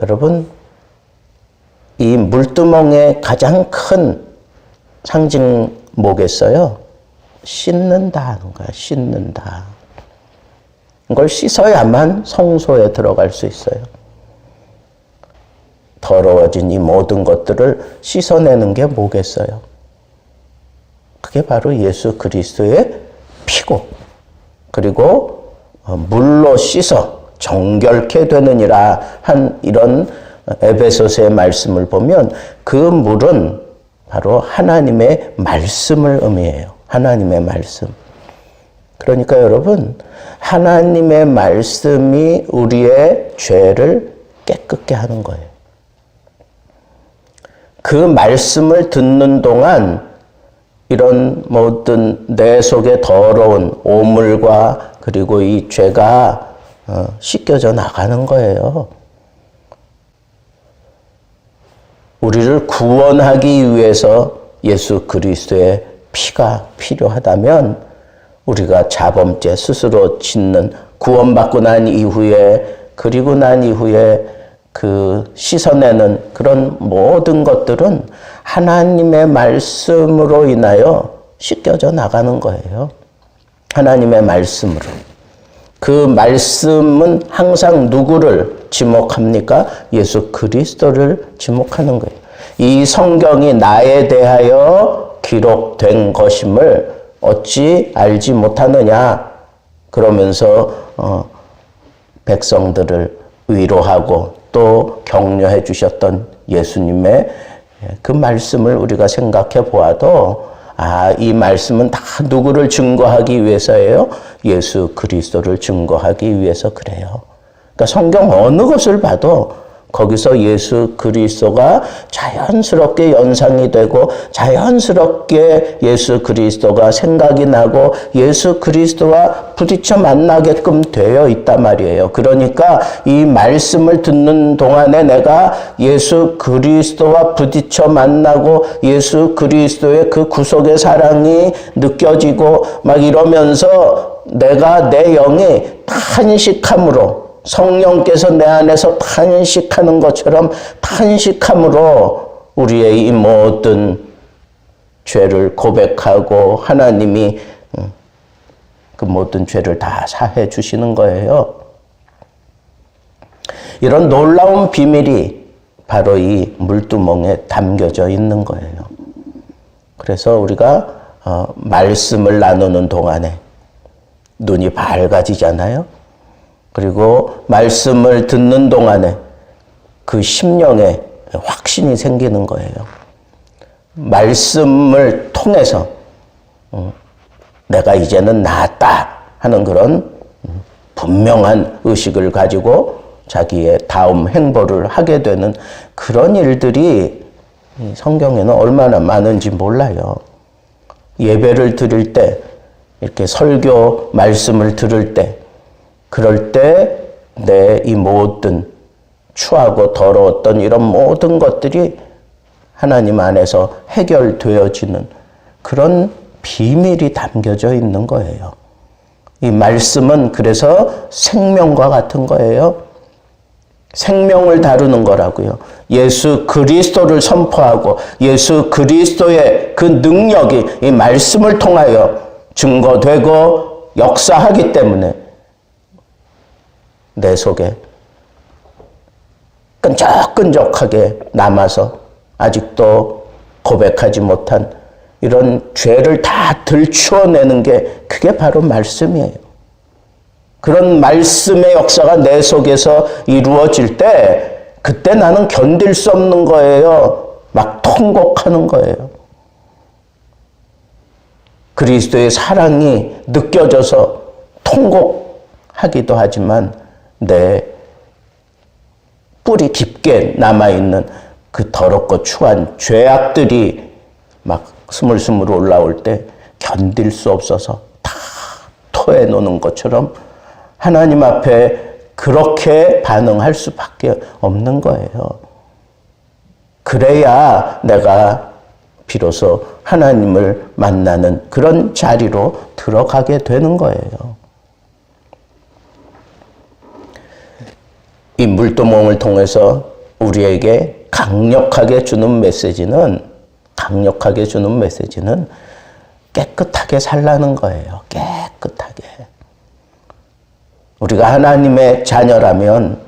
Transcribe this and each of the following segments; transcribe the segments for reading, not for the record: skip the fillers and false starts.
여러분, 이 물두멍의 가장 큰 상징 뭐겠어요? 씻는다 하는 거야. 씻는다. 이걸 씻어야만 성소에 들어갈 수 있어요. 더러워진 이 모든 것들을 씻어내는 게 뭐겠어요? 그게 바로 예수 그리스도의 피고, 그리고 물로 씻어 정결케 되느니라 한 이런 에베소서의 말씀을 보면 그 물은 바로 하나님의 말씀을 의미해요. 하나님의 말씀. 그러니까 여러분, 하나님의 말씀이 우리의 죄를 깨끗게 하는 거예요. 그 말씀을 듣는 동안 이런 모든 내 속에 더러운 오물과 그리고 이 죄가 씻겨져 나가는 거예요. 우리를 구원하기 위해서 예수 그리스도의 피가 필요하다면 우리가 자범죄 스스로 짓는 구원받고 난 이후에 그리고 난 이후에 그 씻어내는 그런 모든 것들은 하나님의 말씀으로 인하여 씻겨져 나가는 거예요. 하나님의 말씀으로. 그 말씀은 항상 누구를 지목합니까? 예수 그리스도를 지목하는 거예요. 이 성경이 나에 대하여 기록된 것임을 어찌 알지 못하느냐? 그러면서 백성들을 위로하고 또 격려해 주셨던 예수님의 그 말씀을 우리가 생각해 보아도 이 말씀은 다 누구를 증거하기 위해서예요? 예수 그리스도를 증거하기 위해서 그래요. 그러니까 성경 어느 것을 봐도 거기서 예수 그리스도가 자연스럽게 연상이 되고 자연스럽게 예수 그리스도가 생각이 나고 예수 그리스도와 부딪혀 만나게끔 되어 있단 말이에요. 그러니까 이 말씀을 듣는 동안에 내가 예수 그리스도와 부딪혀 만나고 예수 그리스도의 그 구속의 사랑이 느껴지고 막 이러면서 내가 내 영이 탄식함으로 성령께서 내 안에서 탄식하는 것처럼 탄식함으로 우리의 이 모든 죄를 고백하고 하나님이 그 모든 죄를 다 사해 주시는 거예요. 이런 놀라운 비밀이 바로 이 물두멍에 담겨져 있는 거예요. 그래서 우리가 말씀을 나누는 동안에 눈이 밝아지잖아요. 그리고 말씀을 듣는 동안에 그 심령에 확신이 생기는 거예요. 말씀을 통해서 내가 이제는 나았다 하는 그런 분명한 의식을 가지고 자기의 다음 행보를 하게 되는 그런 일들이 성경에는 얼마나 많은지 몰라요. 예배를 드릴 때, 이렇게 설교 말씀을 들을 때, 그럴 때 내 이 모든 추하고 더러웠던 이런 모든 것들이 하나님 안에서 해결되어지는 그런 비밀이 담겨져 있는 거예요. 이 말씀은 그래서 생명과 같은 거예요. 생명을 다루는 거라고요. 예수 그리스도를 선포하고 예수 그리스도의 그 능력이 이 말씀을 통하여 증거되고 역사하기 때문에 내 속에 끈적끈적하게 남아서 아직도 고백하지 못한 이런 죄를 다 들추어내는 게 그게 바로 말씀이에요. 그런 말씀의 역사가 내 속에서 이루어질 때 그때 나는 견딜 수 없는 거예요. 막 통곡하는 거예요. 그리스도의 사랑이 느껴져서 통곡하기도 하지만 내 뿌리 깊게 남아있는 그 더럽고 추한 죄악들이 막 스물스물 올라올 때 견딜 수 없어서 다 토해놓는 것처럼 하나님 앞에 그렇게 반응할 수밖에 없는 거예요. 그래야 내가 비로소 하나님을 만나는 그런 자리로 들어가게 되는 거예요. 이 물두멍을 통해서 우리에게 강력하게 주는 메시지는 깨끗하게 살라는 거예요. 깨끗하게. 우리가 하나님의 자녀라면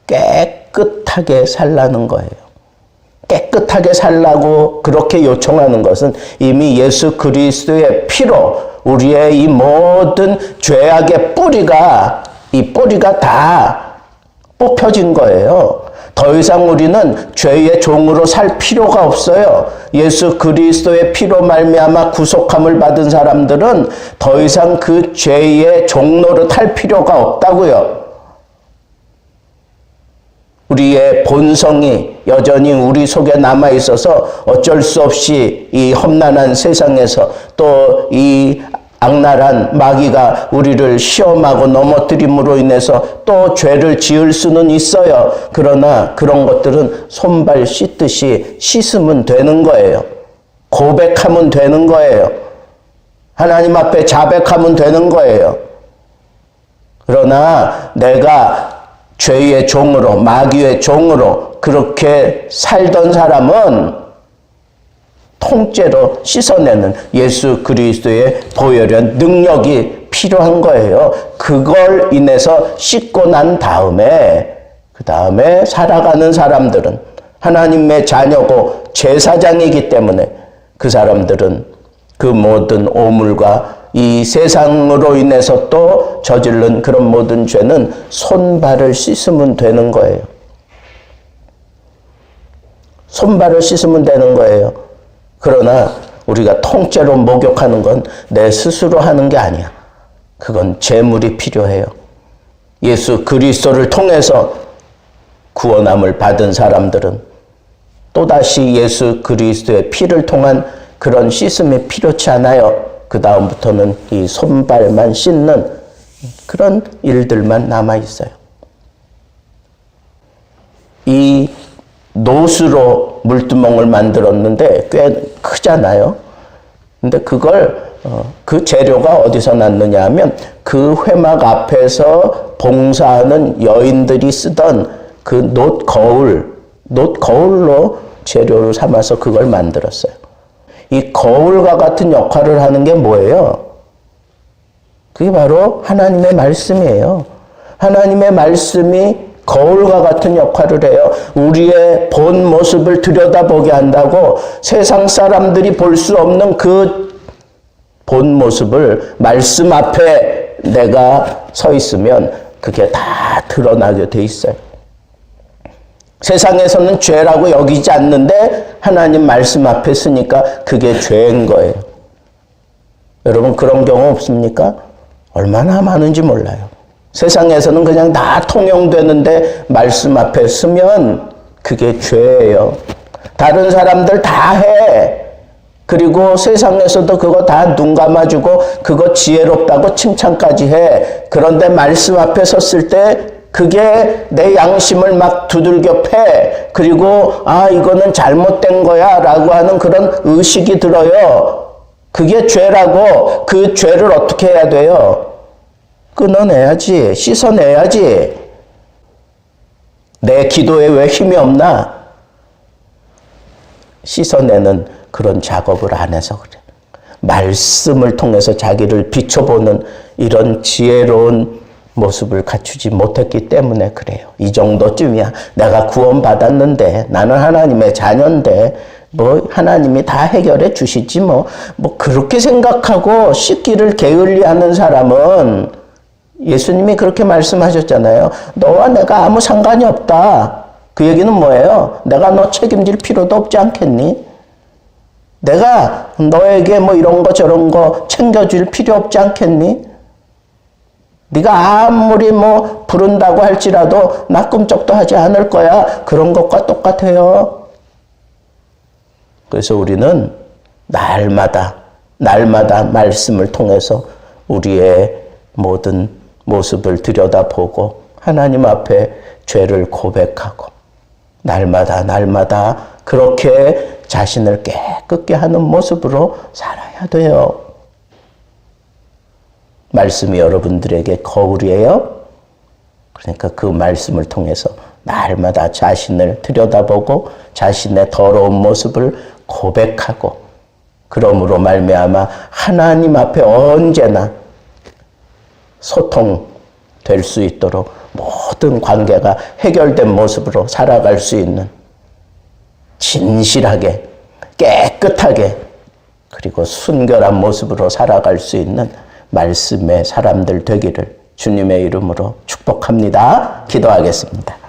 깨끗하게 살라는 거예요. 깨끗하게 살라고 그렇게 요청하는 것은 이미 예수 그리스도의 피로 우리의 이 모든 죄악의 뿌리가 다 뽑혀진 거예요. 더 이상 우리는 죄의 종으로 살 필요가 없어요. 예수 그리스도의 피로 말미암아 구속함을 받은 사람들은 더 이상 그 죄의 종로를 탈 필요가 없다고요. 우리의 본성이 여전히 우리 속에 남아있어서 어쩔 수 없이 이 험난한 세상에서 또 이 악랄한 마귀가 우리를 시험하고 넘어뜨림으로 인해서 또 죄를 지을 수는 있어요. 그러나 그런 것들은 손발 씻듯이 씻으면 되는 거예요. 고백하면 되는 거예요. 하나님 앞에 자백하면 되는 거예요. 그러나 내가 죄의 종으로, 마귀의 종으로 그렇게 살던 사람은 통째로 씻어내는 예수 그리스도의 보혈의 능력이 필요한 거예요. 그걸 인해서 씻고 난 다음에 그 다음에 살아가는 사람들은 하나님의 자녀고 제사장이기 때문에 그 사람들은 그 모든 오물과 이 세상으로 인해서 또 저지른 그런 모든 죄는 손발을 씻으면 되는 거예요. 손발을 씻으면 되는 거예요. 그러나 우리가 통째로 목욕하는 건 내 스스로 하는 게 아니야. 그건 제물이 필요해요. 예수 그리스도를 통해서 구원함을 받은 사람들은 또다시 예수 그리스도의 피를 통한 그런 씻음이 필요치 않아요. 그 다음부터는 이 손발만 씻는 그런 일들만 남아있어요. 이 노수로 물두멍을 만들었는데 꽤 크잖아요. 근데 그걸 그 재료가 어디서 났느냐 하면 그 회막 앞에서 봉사하는 여인들이 쓰던 그 놋거울로 재료를 삼아서 그걸 만들었어요. 이 거울과 같은 역할을 하는 게 뭐예요? 그게 바로 하나님의 말씀이에요. 하나님의 말씀이 거울과 같은 역할을 해요. 우리의 본 모습을 들여다보게 한다고 세상 사람들이 볼 수 없는 그 본 모습을 말씀 앞에 내가 서 있으면 그게 다 드러나게 돼 있어요. 세상에서는 죄라고 여기지 않는데 하나님 말씀 앞에 서니까 그게 죄인 거예요. 여러분 그런 경우 없습니까? 얼마나 많은지 몰라요. 세상에서는 그냥 다 통용되는데 말씀 앞에 서면 그게 죄예요. 다른 사람들 다 해. 그리고 세상에서도 그거 다 눈 감아주고 그거 지혜롭다고 칭찬까지 해. 그런데 말씀 앞에 섰을 때 그게 내 양심을 막 두들겨 패. 그리고 이거는 잘못된 거야 라고 하는 그런 의식이 들어요. 그게 죄라고. 그 죄를 어떻게 해야 돼요? 끊어내야지. 씻어내야지. 내 기도에 왜 힘이 없나? 씻어내는 그런 작업을 안 해서 그래. 말씀을 통해서 자기를 비춰보는 이런 지혜로운 모습을 갖추지 못했기 때문에 그래요. 이 정도쯤이야. 내가 구원받았는데 나는 하나님의 자녀인데 뭐 하나님이 다 해결해 주시지 뭐 그렇게 생각하고 씻기를 게을리하는 사람은 예수님이 그렇게 말씀하셨잖아요. 너와 내가 아무 상관이 없다. 그 얘기는 뭐예요? 내가 너 책임질 필요도 없지 않겠니? 내가 너에게 뭐 이런 거 저런 거 챙겨줄 필요 없지 않겠니? 네가 아무리 뭐 부른다고 할지라도 나 꿈쩍도 하지 않을 거야. 그런 것과 똑같아요. 그래서 우리는 날마다 말씀을 통해서 우리의 모든 모습을 들여다보고 하나님 앞에 죄를 고백하고 날마다 그렇게 자신을 깨끗게 하는 모습으로 살아야 돼요. 말씀이 여러분들에게 거울이에요. 그러니까 그 말씀을 통해서 날마다 자신을 들여다보고 자신의 더러운 모습을 고백하고 그러므로 말미암아 하나님 앞에 언제나 소통될 수 있도록 모든 관계가 해결된 모습으로 살아갈 수 있는 진실하게 깨끗하게 그리고 순결한 모습으로 살아갈 수 있는 말씀의 사람들 되기를 주님의 이름으로 축복합니다. 기도하겠습니다.